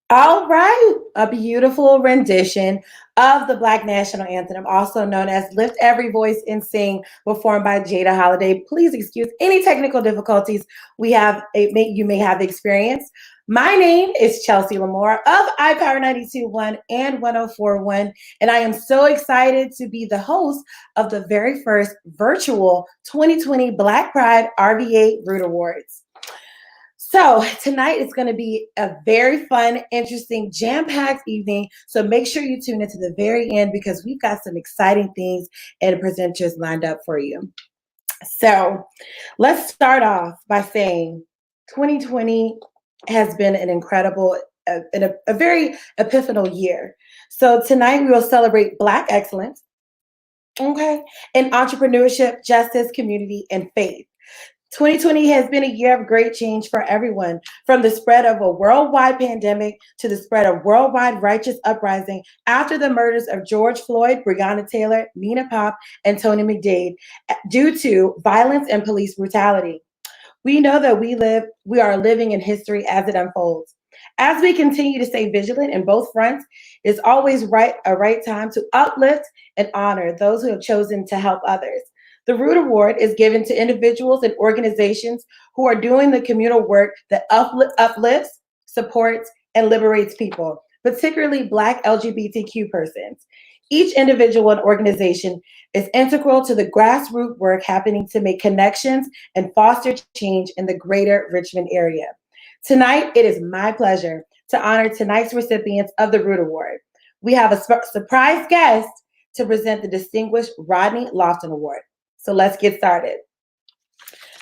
All right, a beautiful rendition of the Black National Anthem, also known as Lift Every Voice and Sing, performed by Jada Holiday. Please excuse any technical difficulties you may have experienced. My name is Chelsea Lamore of iPower 92.1 and 104.1, and I am so excited to be the host of the very first virtual 2020 Black Pride RVA Root Awards. So tonight is going to be a very fun, interesting, jam-packed evening. So make sure you tune into the very end because we've got some exciting things and presenters lined up for you. So let's start off by saying 2020 has been an incredible, a very epiphanal year. So tonight we will celebrate Black excellence, okay, and entrepreneurship, justice, community, and faith. 2020 has been a year of great change for everyone, from the spread of a worldwide pandemic to the spread of worldwide righteous uprising after the murders of George Floyd, Breonna Taylor, Nina Pop, and Tony McDade due to violence and police brutality. We know that we are living in history as it unfolds. As we continue to stay vigilant in both fronts, it's always a right time to uplift and honor those who have chosen to help others. The Root Award is given to individuals and organizations who are doing the communal work that uplifts, supports, and liberates people, particularly Black LGBTQ persons. Each individual and organization is integral to the grassroots work happening to make connections and foster change in the greater Richmond area. Tonight, it is my pleasure to honor tonight's recipients of the Root Award. We have a surprise guest to present the distinguished Rodney Lofton Award. So let's get started.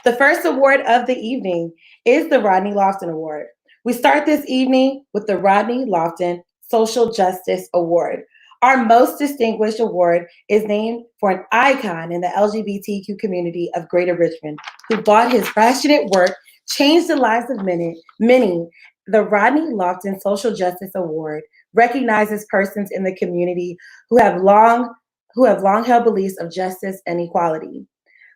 The first award of the evening is the Rodney Lofton Award. We start this evening with the Rodney Lofton Social Justice Award. Our most distinguished award is named for an icon in the LGBTQ community of Greater Richmond who brought his passionate work changed the lives of many. The Rodney Lofton Social Justice Award recognizes persons in the community who have long held beliefs of justice and equality.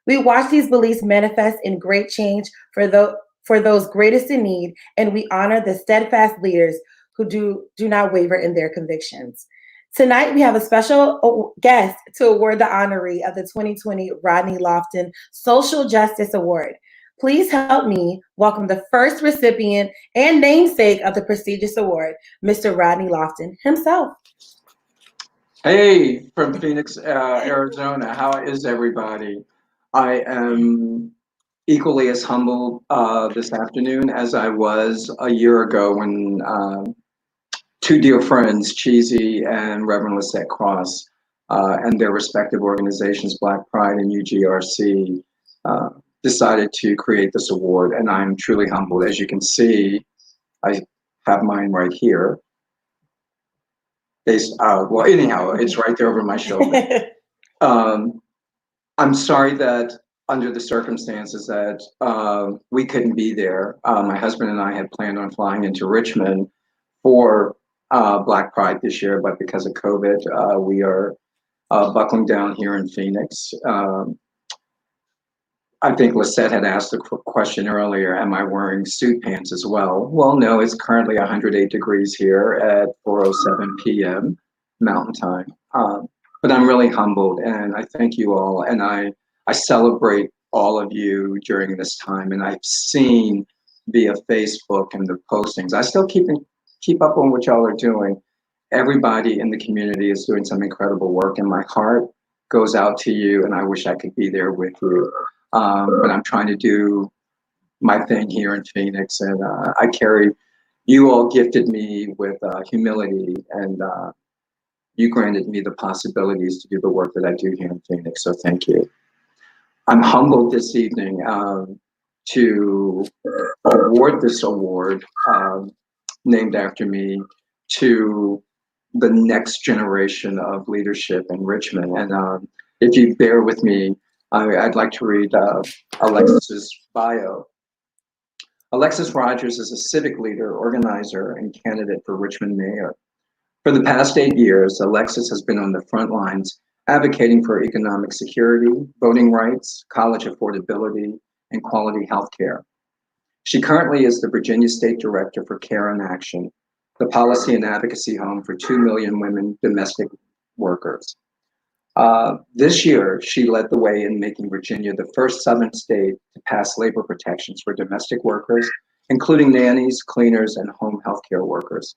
We watch these beliefs manifest in great change for those greatest in need, and we honor the steadfast leaders who do not waver in their convictions. Tonight, we have a special guest to award the honoree of the 2020 Rodney Lofton Social Justice Award. Please help me welcome the first recipient and namesake of the prestigious award, Mr. Rodney Lofton himself. Hey, from Phoenix, Arizona. How is everybody? I am equally as humbled this afternoon as I was a year ago when two dear friends, Cheesy and Reverend Lisette Cross, and their respective organizations, Black Pride and UGRC, decided to create this award. And I'm truly humbled. As you can see, I have mine right here. Well, anyhow, it's right there over my shoulder. I'm sorry that under the circumstances that we couldn't be there. My husband and I had planned on flying into Richmond for Black Pride this year, but because of COVID, we are buckling down here in Phoenix. I think Lisette had asked the question earlier, am I wearing suit pants as well? Well, no, it's currently 108 degrees here at 4:07 p.m. Mountain Time. But I'm really humbled, and I thank you all, and I celebrate all of you during this time, and I've seen via Facebook and the postings. I still keep up on what y'all are doing. Everybody in the community is doing some incredible work, and my heart goes out to you, and I wish I could be there with you. But I'm trying to do my thing here in Phoenix, and you all gifted me with humility, and you granted me the possibilities to do the work that I do here in Phoenix, so thank you. I'm humbled this evening to award this award named after me to the next generation of leadership in Richmond. And if you bear with me, I'd like to read Alexis's bio. Alexis Rogers is a civic leader, organizer, and candidate for Richmond mayor. For the past 8 years, Alexis has been on the front lines advocating for economic security, voting rights, college affordability, and quality health care. She currently is the Virginia State Director for Care in Action, the policy and advocacy home for 2 million women domestic workers. This year, she led the way in making Virginia the first Southern state to pass labor protections for domestic workers, including nannies, cleaners, and home healthcare workers.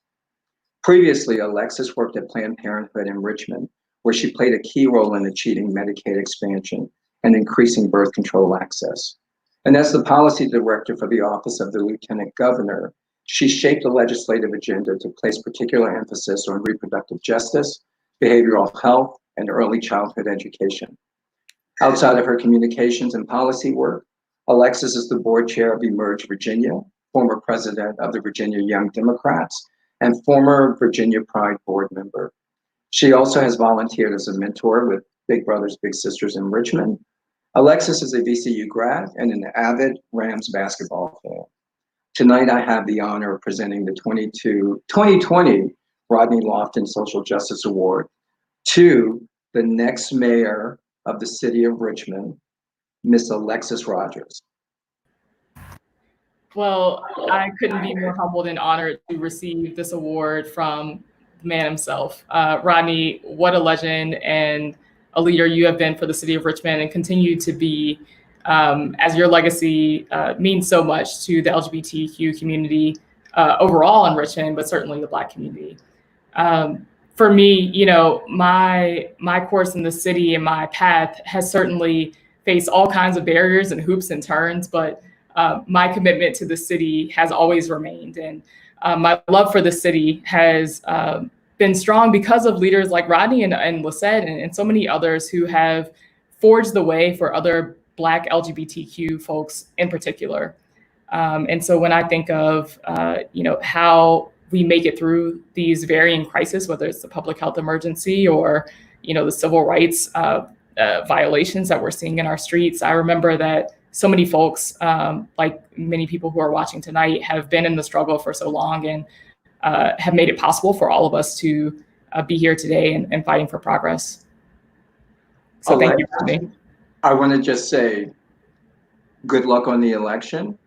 Previously, Alexis worked at Planned Parenthood in Richmond, where she played a key role in achieving Medicaid expansion and increasing birth control access. And as the policy director for the Office of the Lieutenant Governor, she shaped the legislative agenda to place particular emphasis on reproductive justice, behavioral health, and early childhood education. Outside of her communications and policy work, Alexis is the board chair of Emerge Virginia, former president of the Virginia Young Democrats, and former Virginia Pride board member. She also has volunteered as a mentor with Big Brothers Big Sisters in Richmond. Alexis is a VCU grad and an avid Rams basketball fan. Tonight, I have the honor of presenting the 2020 Rodney Lofton Social Justice Award to the next mayor of the city of Richmond, Miss Alexis Rogers. Well, I couldn't be more humbled and honored to receive this award from the man himself. Rodney, what a legend and a leader you have been for the city of Richmond and continue to be, as your legacy means so much to the LGBTQ community overall in Richmond, but certainly the Black community. For me, you know, my course in the city and my path has certainly faced all kinds of barriers and hoops and turns, but my commitment to the city has always remained. And my love for the city has been strong because of leaders like Rodney and Lisette and so many others who have forged the way for other Black LGBTQ folks in particular. And so when I think of, you know, how we make it through these varying crises, whether it's the public health emergency or, you know, the civil rights violations that we're seeing in our streets, I remember that so many folks, like many people who are watching tonight, have been in the struggle for so long and have made it possible for all of us to be here today and fighting for progress. So thank you for me. I want to just say, good luck on the election.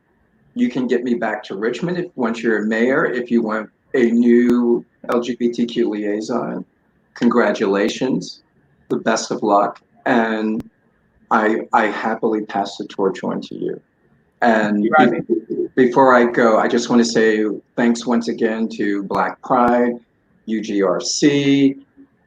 You can get me back to Richmond once you're a mayor. If you want a new LGBTQ liaison, congratulations, the best of luck. And I happily pass the torch on to you. And before I go, I just want to say thanks once again to Black Pride, UGRC,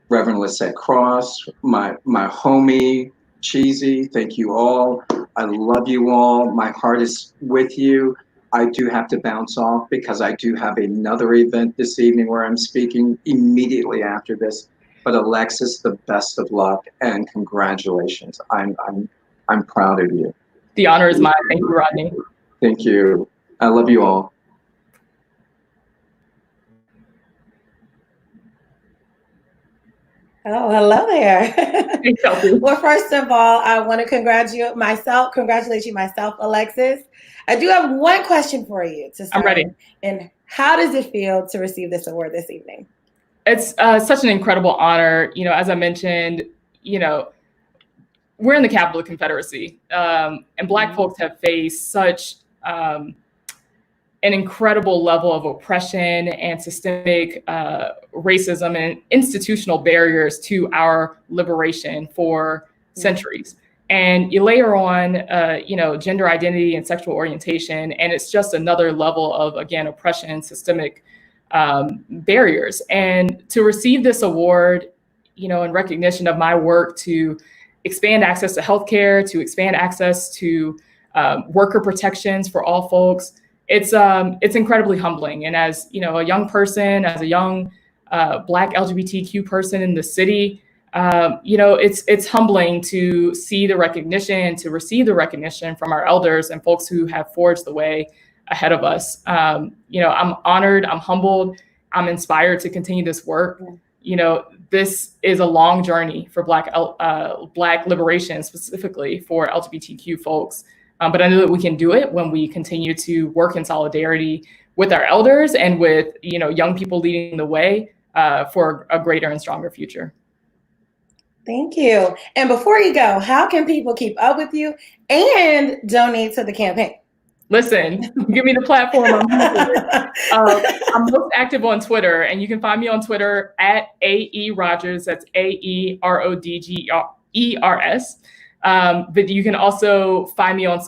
Reverend Lisette Cross, my homie, Cheesy. Thank you all. I love you all. My heart is with you. I do have to bounce off because I do have another event this evening where I'm speaking immediately after this. But Alexis, the best of luck and congratulations. I'm proud of you. The honor is mine. Thank you, Rodney. Thank you. I love you all. Oh, hello there. Thanks, Chelsea. Well, first of all, I want to congratulate you myself, Alexis. I do have one question for you to start. I'm ready. And how does it feel to receive this award this evening? It's such an incredible honor. You know, as I mentioned, you know, we're in the capital of the Confederacy, and Black folks have faced such an incredible level of oppression and systemic racism and institutional barriers to our liberation for centuries. And you layer on, you know, gender identity and sexual orientation, and it's just another level of, again, oppression and systemic barriers. And to receive this award, you know, in recognition of my work to expand access to healthcare, to expand access to worker protections for all folks, it's incredibly humbling. And as, you know, a young person, as a young Black LGBTQ person in the city, you know, it's humbling to see the recognition, to receive the recognition from our elders and folks who have forged the way ahead of us. You know, I'm honored, I'm humbled, I'm inspired to continue this work. You know, this is a long journey for Black liberation, specifically for LGBTQ folks. But I know that we can do it when we continue to work in solidarity with our elders and with, you know, young people leading the way for a greater and stronger future. Thank you. And before you go, how can people keep up with you and donate to the campaign? Listen, give me the platform. I'm most active on Twitter, and you can find me on Twitter at AE Rodgers. That's AERODGERS. But you can also find me on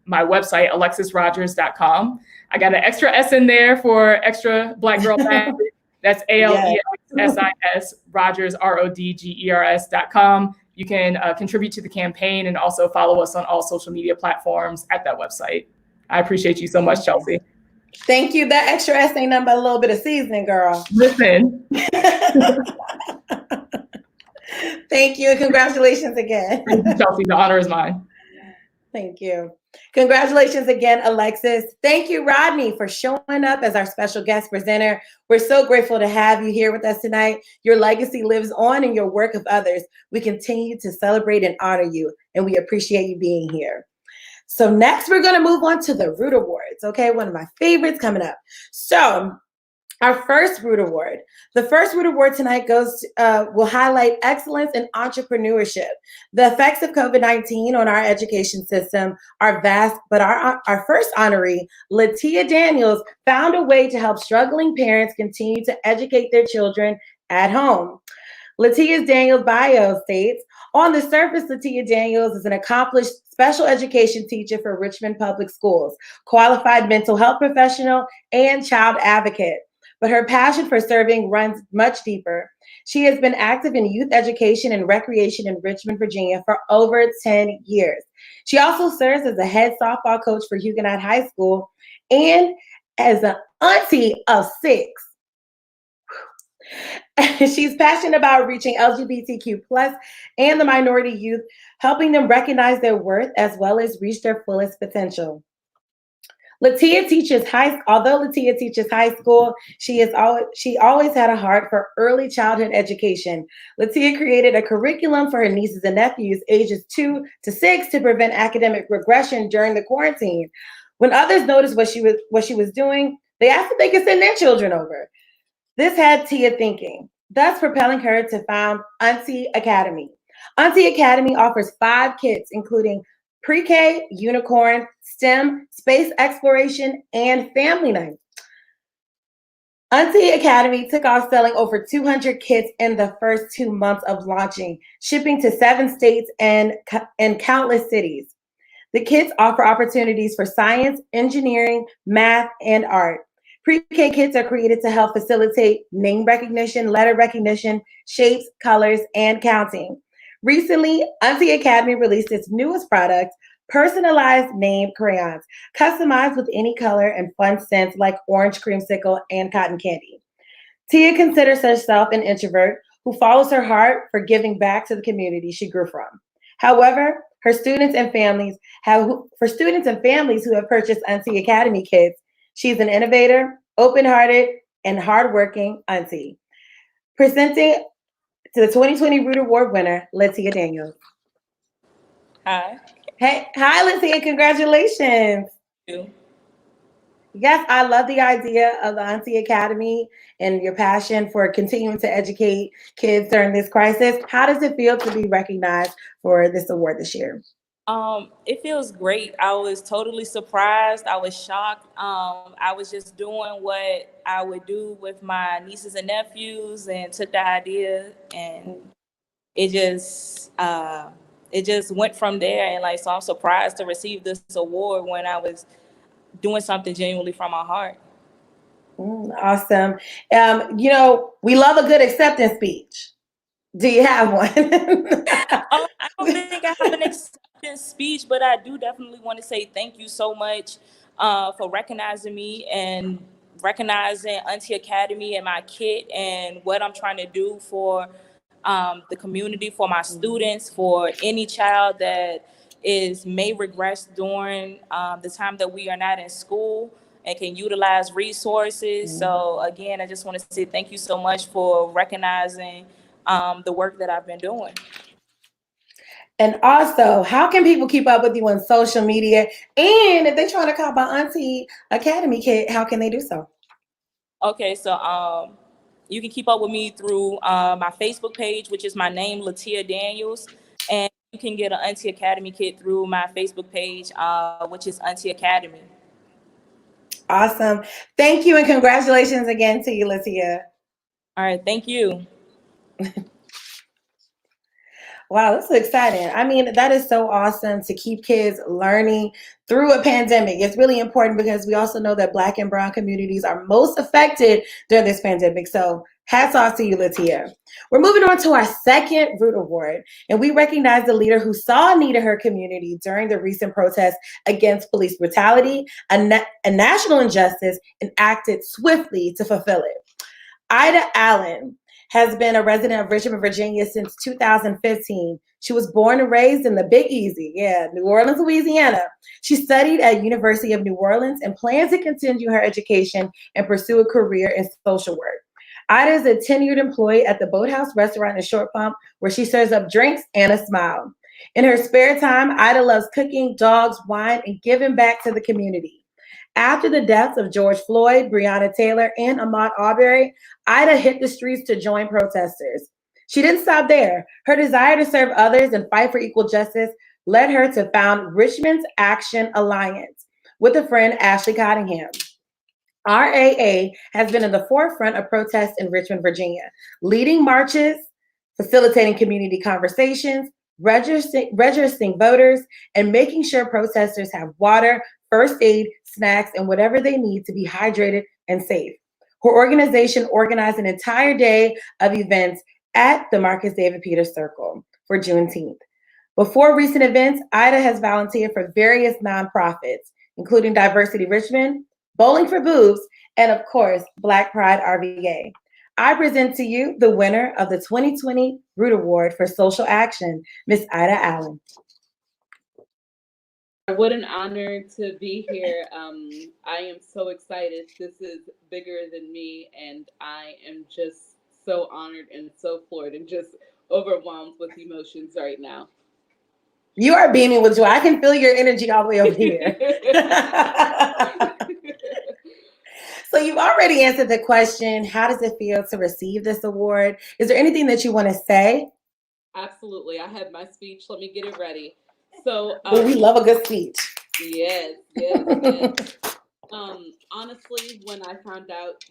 my website, alexisrodgers.com. I got an extra S in there for extra Black girl magic. That's ALEXSIS Rodgers, RODGERS.com. You can contribute to the campaign and also follow us on all social media platforms at that website. I appreciate you so much, Chelsea. Thank you. That extra S ain't nothing but a little bit of seasoning, girl. Listen. Thank you, and congratulations again. Thank you, Chelsea. The honor is mine. Thank you. Congratulations again, Alexis. Thank you, Rodney, for showing up as our special guest presenter. We're so grateful to have you here with us tonight. Your legacy lives on in your work of others. We continue to celebrate and honor you, and we appreciate you being here. So next, we're going to move on to the Root Awards, okay? One of my favorites coming up. So our first Root Award. The first Root Award tonight will highlight excellence in entrepreneurship. The effects of COVID-19 on our education system are vast, but our first honoree, Latia Daniels, found a way to help struggling parents continue to educate their children at home. Latia Daniels' bio states, on the surface, Latia Daniels is an accomplished special education teacher for Richmond Public Schools, qualified mental health professional, and child advocate. But her passion for serving runs much deeper. She has been active in youth education and recreation in Richmond, Virginia for over 10 years. She also serves as the head softball coach for Huguenot High School and as an auntie of 6. She's passionate about reaching LGBTQ+ and the minority youth, helping them recognize their worth as well as reach their fullest potential. Although Latia teaches high school, she always had a heart for early childhood education. Latia created a curriculum for her nieces and nephews ages 2 to 6 to prevent academic regression during the quarantine. When others noticed what she was doing, they asked if they could send their children over. This had Tia thinking, thus propelling her to found Auntie Academy. Auntie Academy offers 5 kits, including pre-K, unicorn, STEM, space exploration, and family night. Auntie Academy took off selling over 200 kits in the first 2 months of launching, shipping to 7 states and countless cities. The kits offer opportunities for science, engineering, math, and art. Pre-K kits are created to help facilitate name recognition, letter recognition, shapes, colors, and counting. Recently, Auntie Academy released its newest product, personalized name crayons, customized with any color and fun scents like orange creamsicle and cotton candy. Tia considers herself an introvert who follows her heart for giving back to the community she grew from. However, for students and families who have purchased Auntie Academy kits, she's an innovator, open-hearted, and hardworking auntie. Presenting to the 2020 Root Award winner, Latia Daniels. Hi. Hey, hi, Latia. Congratulations. Thank you. Yes, I love the idea of the Auntie Academy and your passion for continuing to educate kids during this crisis. How does it feel to be recognized for this award this year? It feels great. I was totally surprised. I was shocked. I was just doing what I would do with my nieces and nephews and took the idea, and it just went from there. And so I'm surprised to receive this award when I was doing something genuinely from my heart. Awesome. We love a good acceptance speech. Do you have one? I don't think I have an acceptance speech, but I do definitely want to say thank you so much for recognizing me and recognizing Auntie Academy and my kit and what I'm trying to do for the community, for my students, for any child that may regress during the time that we are not in school and can utilize resources. So again, I just want to say thank you so much for recognizing the work that I've been doing. And also, how can people keep up with you on social media? And if they're trying to call my Auntie Academy kit, how can they do so? Okay, so you can keep up with me through my Facebook page, which is my name, Latia Daniels. And you you can get an Auntie Academy kit through my Facebook page, which is Auntie Academy. Awesome. Thank you and congratulations again to you, Latia. All right, thank you. Wow, this is exciting. I mean, that is so awesome to keep kids learning through a pandemic. It's really important because we also know that Black and Brown communities are most affected during this pandemic. So hats off to you, Latia. We're moving on to our second Root Award, and we recognize the leader who saw a need in her community during the recent protests against police brutality, a national injustice, and acted swiftly to fulfill it. Ida Allen has been a resident of Richmond, Virginia since 2015. She was born and raised in the Big Easy, New Orleans, Louisiana. She studied at University of New Orleans and plans to continue her education and pursue a career in social work. Ida is a tenured employee at the Boathouse Restaurant in Short Pump, where she serves up drinks and a smile. In her spare time, Ida loves cooking, dogs, wine, and giving back to the community. After the deaths of George Floyd, Breonna Taylor, and Ahmaud Arbery, Ida hit the streets to join protesters. She didn't stop there. Her desire to serve others and fight for equal justice led her to found Richmond's Action Alliance with a friend, Ashley Cottingham. RAA has been in the forefront of protests in Richmond, Virginia, leading marches, facilitating community conversations, registering voters, and making sure protesters have water, first aid, snacks, and whatever they need to be hydrated and safe. Her organization organized an entire day of events at the Marcus David Peters Circle for Juneteenth. Before recent events, Ida has volunteered for various nonprofits, including Diversity Richmond, Bowling for Boobs, and of course, Black Pride RVA. I present to you the winner of the 2020 Root Award for Social Action, Miss Ida Allen. What an honor to be here. I am so excited. This is bigger than me, and I am just so honored and so floored and just overwhelmed with emotions right now. You are beaming with joy. I can feel your energy all the way over here. So you've already answered the question, how does it feel to receive this award? Is there anything that you want to say? Absolutely. I have my speech. Let me get it ready. So we love a good speech. Yes. Honestly, when I found out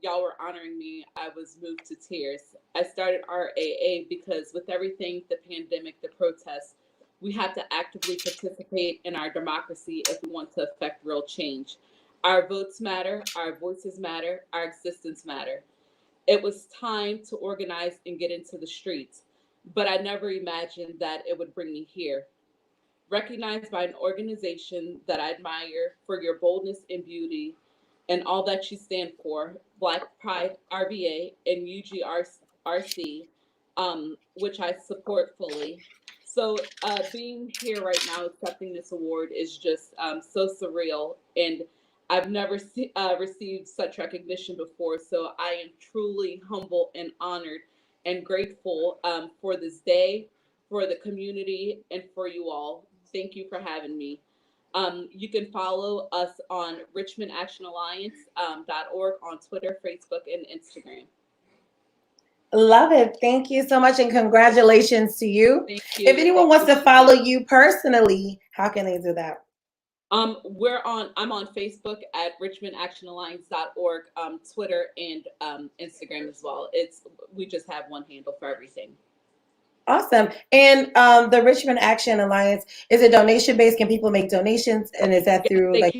y'all were honoring me, I was moved to tears. I started RAA because with everything, the pandemic, the protests, we have to actively participate in our democracy if we want to affect real change. Our votes matter, our voices matter, our existence matter. It was time to organize and get into the streets, but I never imagined that it would bring me here. Recognized by an organization that I admire for your boldness and beauty and all that you stand for, Black Pride RVA and UGRC, which I support fully. So being here right now, accepting this award is just so surreal, and I've never received such recognition before. So I am truly humble and honored and grateful for this day, for the community, and for you all. Thank you for having me. You can follow us on RichmondActionAlliance.org on Twitter, Facebook, and Instagram. Love it. Thank you so much, and congratulations to you. Thank you. If anyone wants to follow you personally, how can they do that? I'm on Facebook at RichmondActionAlliance.org, Twitter, and Instagram as well. We just have one handle for everything. Awesome. And the Richmond Action Alliance, is it donation-based? Can people make donations? And is that through they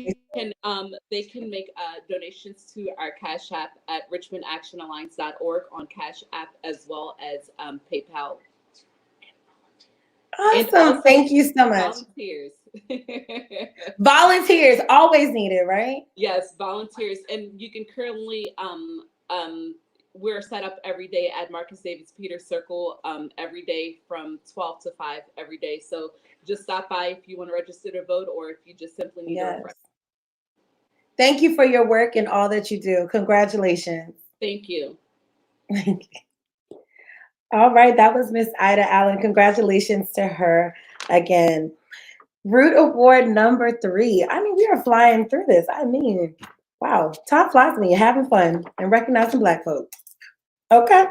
can make donations to our Cash App at RichmondActionAlliance.org on Cash App, as well as PayPal. Awesome. Thank you so much. Volunteers. Volunteers, always needed, right? Yes, volunteers. And you can currently we're set up every day at Marcus Davis Peters Circle, every day from 12 to 5 every day. So just stop by if you want to register to vote, or if you just simply need a friend. Thank you for your work and all that you do. Congratulations. Thank you. All right, that was Miss Ida Allen. Congratulations to her again. Root Award number 3. I mean, we are flying through this. I mean, wow, top flies me, having fun and recognizing Black folks. Okay.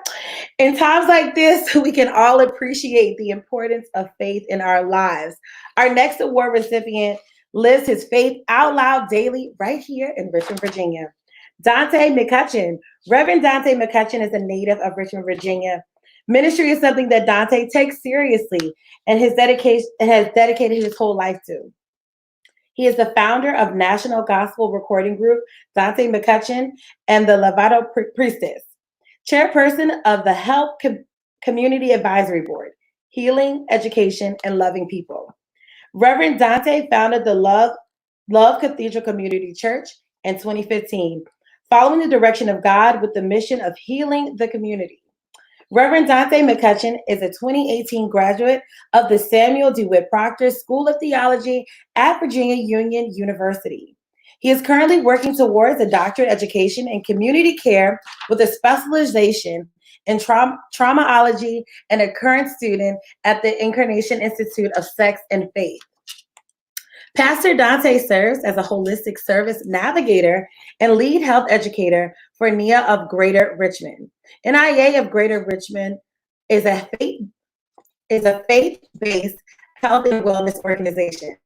In times like this, we can all appreciate the importance of faith in our lives. Our next award recipient lives his faith out loud daily right here in Richmond, Virginia. Dante McCutcheon. Reverend Dante McCutcheon is a native of Richmond, Virginia. Ministry is something that Dante takes seriously and his dedication has dedicated his whole life to. He is the founder of National Gospel Recording Group, Dante McCutcheon, and the Levato Priestess, chairperson of the Help Community Advisory Board, Healing, Education, and Loving People. Reverend Dante founded the Love Cathedral Community Church in 2015, following the direction of God with the mission of healing the community. Reverend Dante McCutcheon is a 2018 graduate of the Samuel DeWitt Proctor School of Theology at Virginia Union University. He is currently working towards a doctorate education in community care with a specialization in traumaology and a current student at the Incarnation Institute of Sex and Faith. Pastor Dante serves as a holistic service navigator and lead health educator for NIA of Greater Richmond. NIA of Greater Richmond is a faith-based health and wellness organization.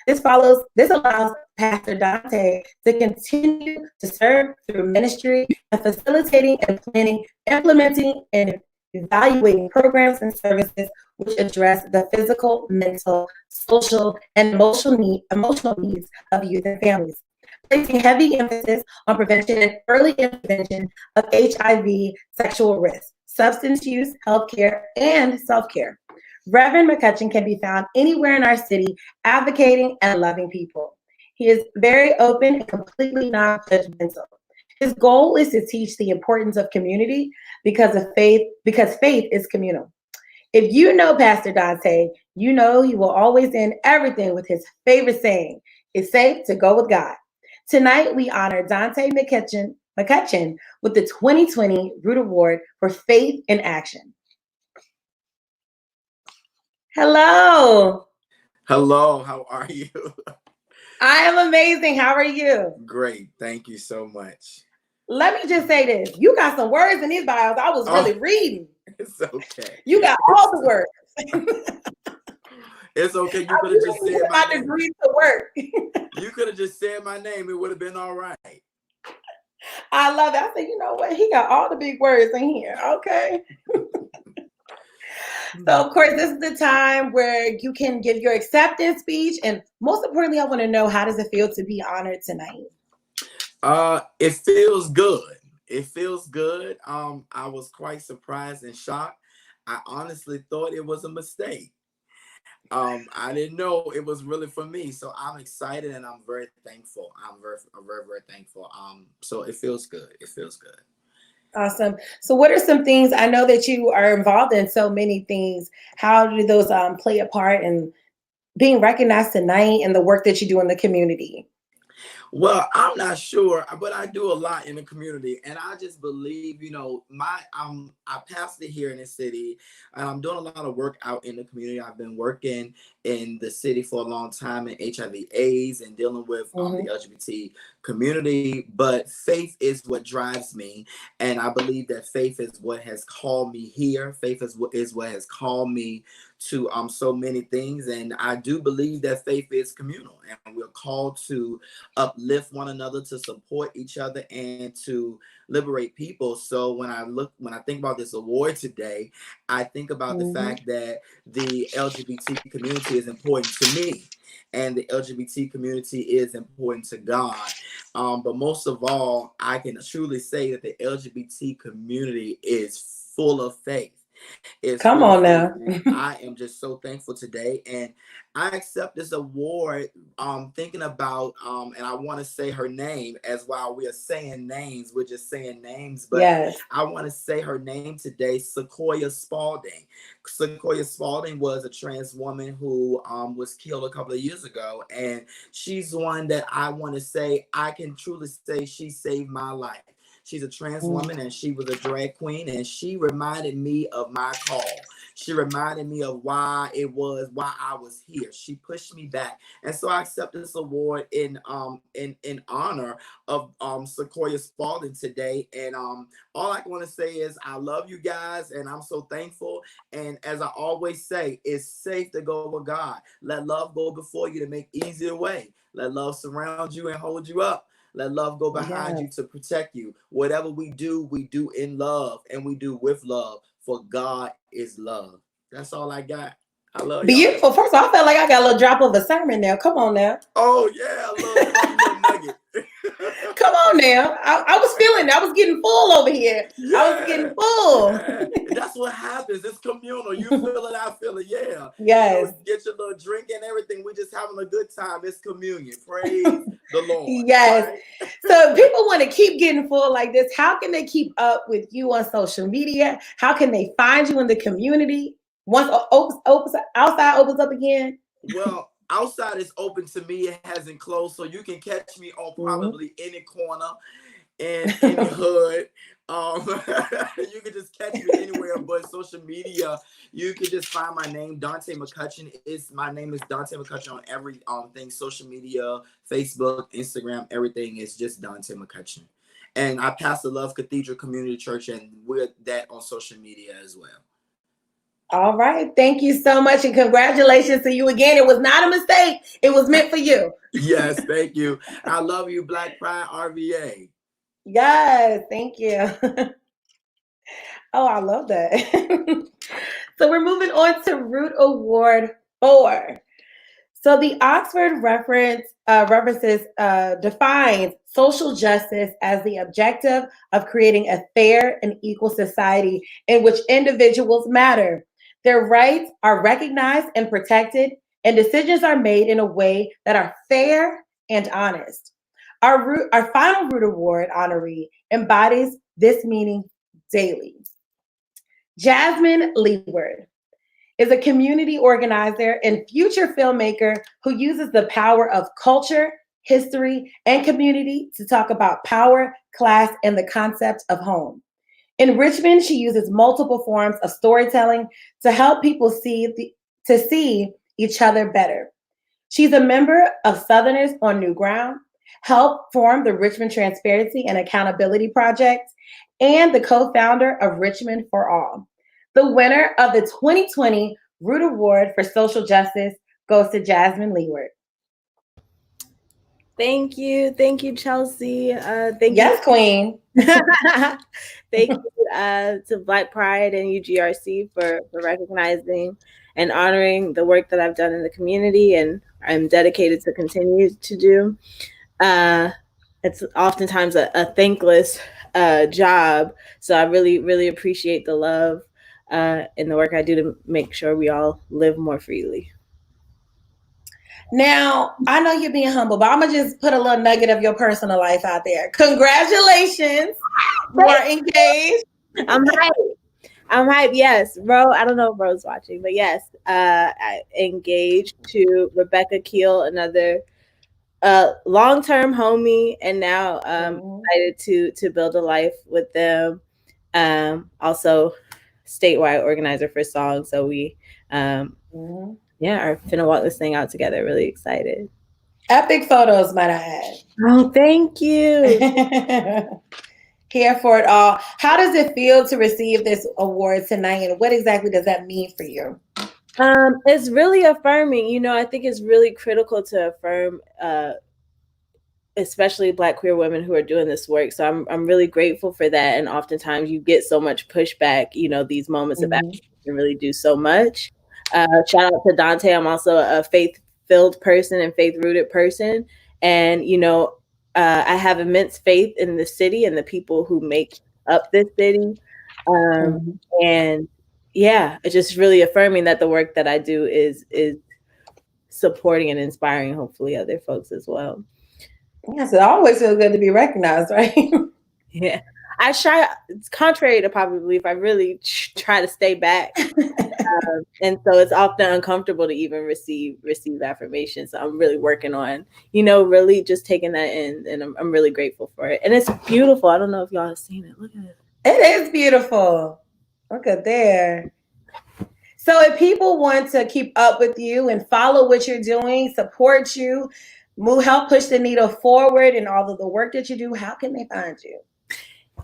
This allows Pastor Dante to continue to serve through ministry and facilitating and planning, implementing, and evaluating programs and services which address the physical, mental, social, and emotional needs of youth and families, placing heavy emphasis on prevention and early intervention of HIV, sexual risk, substance use, healthcare, and self-care. Reverend McCutcheon can be found anywhere in our city, advocating and loving people. He is very open and completely non-judgmental. His goal is to teach the importance of community because faith is communal. If you know Pastor Dante, you know he will always end everything with his favorite saying, "It's safe to go with God." Tonight, we honor Dante McCutcheon with the 2020 Root Award for Faith in Action. Hello. Hello, how are you? I am amazing. How are you? Great, thank you so much. Let me just say this. You got some words in these bios. I was really reading. It's okay. You got all the words. It's okay. You could have just said my name. Degrees to work. You could have just said my name. It would have been all right. I love it. I said, you know what? He got all the big words in here. Okay. So, of course, this is the time where you can give your acceptance speech. And most importantly, I want to know, how does it feel to be honored tonight? It feels good. It feels good. I was quite surprised and shocked. I honestly thought it was a mistake. I didn't know it was really for me. So I'm excited and I'm very thankful. I'm very, very thankful. So it feels good. It feels good. Awesome. So what are some things, I know that you are involved in so many things. How do those play a part in being recognized tonight and the work that you do in the community? Well, I'm not sure, but I do a lot in the community, and I just believe, you know, I pastor here in the city, and I'm doing a lot of work out in the community. I've been working in the city for a long time in HIV/AIDS and dealing with the LGBT community, but faith is what drives me, and I believe that faith is what has called me here. Faith is what has called me to so many things, and I do believe that faith is communal, and we're called to uplift one another, to support each other, and to liberate people. So when I think about this award today, I think about the fact that the LGBT community is important to me, and the LGBT community is important to God. But most of all, I can truly say that the LGBT community is full of faith. Come on now. I am just so thankful today, and I accept this award thinking about and I want to say her name, as while we are saying names, we're just saying names, but yes, I want to say her name today, Sequoia Spalding. Sequoia Spalding was a trans woman who was killed a couple of years ago, and she's one that I want to say, I can truly say she saved my life. She's a trans woman, and she was a drag queen, and she reminded me of my call. She reminded me of why I was here. She pushed me back. And so I accept this award in honor of Sequoia Spalding today. And all I want to say is I love you guys, and I'm so thankful. And as I always say, it's safe to go with God. Let love go before you to make easier way. Let love surround you and hold you up. Let love go behind you to protect you. Whatever we do in love, and we do with love, for God is love. That's all I got. I love you. Beautiful. First of all, I felt like I got a little drop of a sermon now. Come on now. Oh, yeah. I love nugget. Come on now. I was feeling it. I was getting full over here. Yeah. I was getting full. Yeah. That's what happens. It's communal. You feel it, I feel it. Yeah. Yes. You know, get your little drink and everything. We just having a good time. It's communion. Praise the Lord. Yes. Right? So if people want to keep getting full like this, how can they keep up with you on social media? How can they find you in the community once outside opens up again? Well, outside is open to me. It hasn't closed. So you can catch me on probably any corner in the hood. You can just catch me anywhere but social media. You can just find my name, Dante McCutcheon. My name is Dante McCutcheon on every thing, social media, Facebook, Instagram, everything is just Dante McCutcheon. And I pastor Love Cathedral Community Church, and we're that on social media as well. All right. Thank you so much. And congratulations to you again. It was not a mistake. It was meant for you. Yes, thank you. I love you, Black Pride RVA. Yes, thank you. Oh, I love that. So we're moving on to Root Award 4. So the Oxford references defines social justice as the objective of creating a fair and equal society in which individuals matter. Their rights are recognized and protected, and decisions are made in a way that are fair and honest. Our final Root Award honoree embodies this meaning daily. Jasmine Leeward is a community organizer and future filmmaker who uses the power of culture, history, and community to talk about power, class, and the concept of home. In Richmond, she uses multiple forms of storytelling to help people see each other better. She's a member of Southerners on New Ground, helped form the Richmond Transparency and Accountability Project, and the co-founder of Richmond for All. The winner of the 2020 Root Award for Social Justice goes to Jasmine Leeward. Thank you, Chelsea. Yes, Queen. Thank you to Black Pride and UGRC for recognizing and honoring the work that I've done in the community, and I'm dedicated to continue to do. It's oftentimes a thankless job, so I really appreciate the love and the work I do to make sure we all live more freely. Now, I know you're being humble, but I'm going to just put a little nugget of your personal life out there. Congratulations. You are engaged. I'm hyped. Yes. Ro, I don't know if Ro's watching, but yes, I engaged to Rebecca Keel, another long-term homie, and now excited to build a life with them. Also statewide organizer for Song. So we are finna walk this thing out together. Really excited. Epic photos, might I add. Oh, thank you. Here for it all. How does it feel to receive this award tonight, and what exactly does that mean for you? It's really affirming. You know, I think it's really critical to affirm especially Black queer women who are doing this work. So I'm really grateful for that. And oftentimes you get so much pushback, you know, these moments of action can really do so much. Shout out to Dante. I'm also a faith-filled person and faith-rooted person. And, you know, I have immense faith in the city and the people who make up this city. And yeah, it's just really affirming that the work that I do is supporting and inspiring, hopefully, other folks as well. Yes, it always feels good to be recognized, right? Yeah. I try, it's contrary to popular belief, I really try to stay back. And so it's often uncomfortable to even receive affirmation. So I'm really working on, you know, really just taking that in, and I'm really grateful for it. And it's beautiful. I don't know if y'all have seen it. Look at it. It is beautiful. Look at there. So if people want to keep up with you and follow what you're doing, support you, help push the needle forward and all of the work that you do, how can they find you?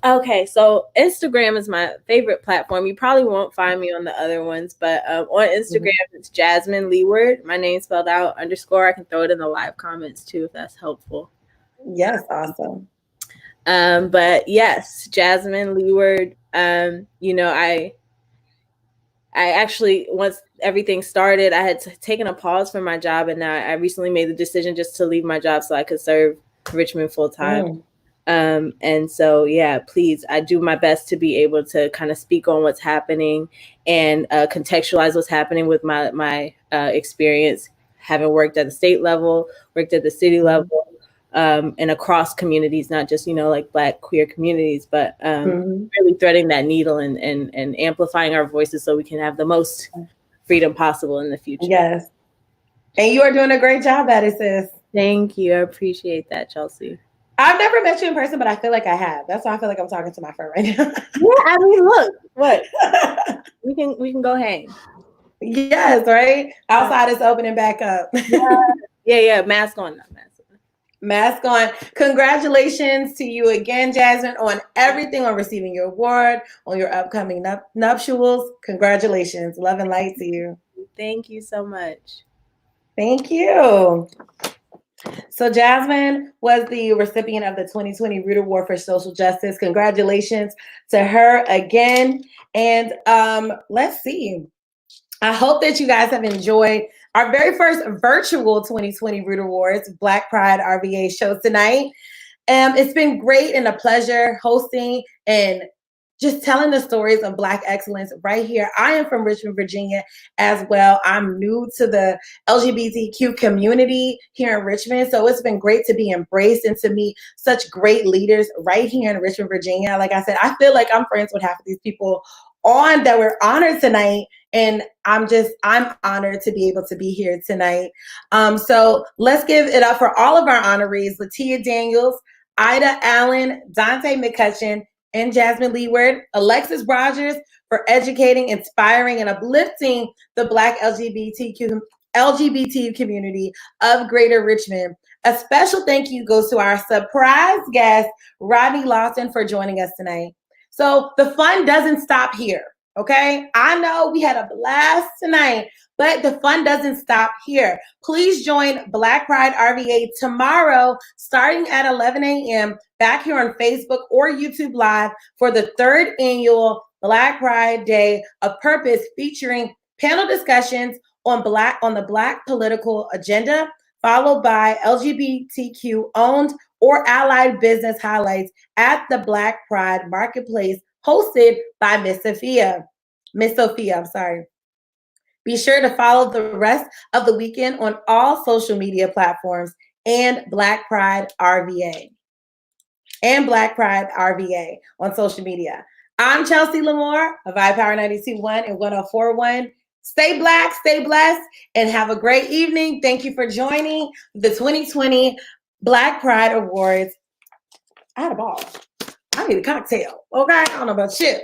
Okay, so Instagram is my favorite platform. You probably won't find me on the other ones, but on Instagram, it's Jasmine Leeward. My name spelled out _ I can throw it in the live comments too, if that's helpful. Yes, awesome. But yes, Jasmine Leeward. I actually, once everything started, I had taken a pause from my job, and now I recently made the decision just to leave my job so I could serve Richmond full time. And so, yeah, please, I do my best to be able to kind of speak on what's happening and contextualize what's happening with my experience, having worked at the state level, worked at the city level, and across communities, not just, like Black queer communities, but really threading that needle and amplifying our voices so we can have the most freedom possible in the future. Yes. And you are doing a great job at it, sis. Thank you. I appreciate that, Chelsea. I've never met you in person, but I feel like I have. That's why I feel like I'm talking to my friend right now. Yeah, I mean, look, what? we can go hang. Yes, right? Outside is opening back up. Yeah. Mask on. Mask on. Congratulations to you again, Jasmine, on everything, on receiving your award, on your upcoming nuptials. Congratulations. Love and light to you. Thank you so much. Thank you. So Jasmine was the recipient of the 2020 Root Award for Social Justice. Congratulations to her again. And let's see. I hope that you guys have enjoyed our very first virtual 2020 Root Awards Black Pride RVA show tonight. It's been great and a pleasure hosting and just telling the stories of Black excellence right here. I am from Richmond, Virginia as well. I'm new to the LGBTQ community here in Richmond. So it's been great to be embraced and to meet such great leaders right here in Richmond, Virginia. Like I said, I feel like I'm friends with half of these people on that we're honored tonight. And I'm honored to be able to be here tonight. So let's give it up for all of our honorees: Latia Daniels, Ida Allen, Dante McCutcheon, and Jasmine Leeward. Alexis Rogers for educating, inspiring, and uplifting the Black LGBTQ community of Greater Richmond. A special thank you goes to our surprise guest, Rodney Lawson, for joining us tonight. So the fun doesn't stop here, okay? I know we had a blast tonight, but the fun doesn't stop here. Please join Black Pride RVA tomorrow, starting at 11 a.m. back here on Facebook or YouTube Live for the 3rd annual Black Pride Day of Purpose, featuring panel discussions on the Black political agenda, followed by LGBTQ-owned or allied business highlights at the Black Pride Marketplace, hosted by Miss Sophia. Be sure to follow the rest of the weekend on all social media platforms and Black Pride RVA. On social media. I'm Chelsea Lamore of iPower 92.1 and 104.1. Stay Black, stay blessed, and have a great evening. Thank you for joining the 2020 Black Pride Awards. I had a ball. I need a cocktail. Okay, I don't know about shit.